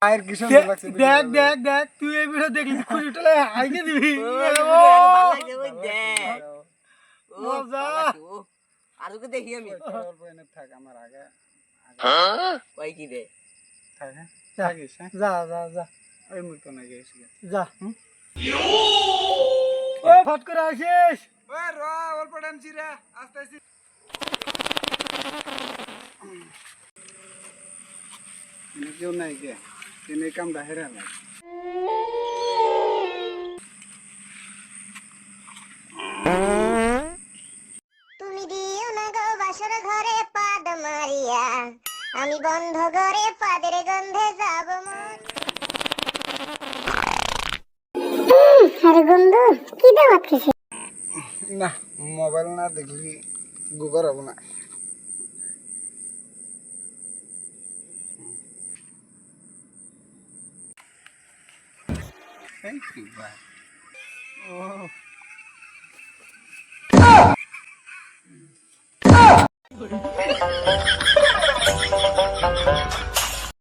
আয়ের কি সুন্দর লাগছে দেখ দেখ দেখ তুই এই ভিডিও দেখলি খুশি উঠলে হাইকে দিবি মজা আর ওকে দেখি আমি থাক আমার আগে কই কি রে থাক হ্যাঁ থাকিস হ্যাঁ যা যা যা ওই মুহূর্তে না গেছি যা ও ফট করে আসিস ওই র অল্প টাইম ছিরা আস্তে আস্তে কেউ নাই কে কেনে কামটা হেরা না তুমি দিও না গো বাসর ঘরে পাদ মারিয়া আমি বন্ধ ঘরে পাদের গন্ধে যাব মন আরে বন্ধু কি দাওয়াত খেয়েছে না মোবাইল না দেখলি গুবার হবো না থ্যাংক ইউ ভাই ও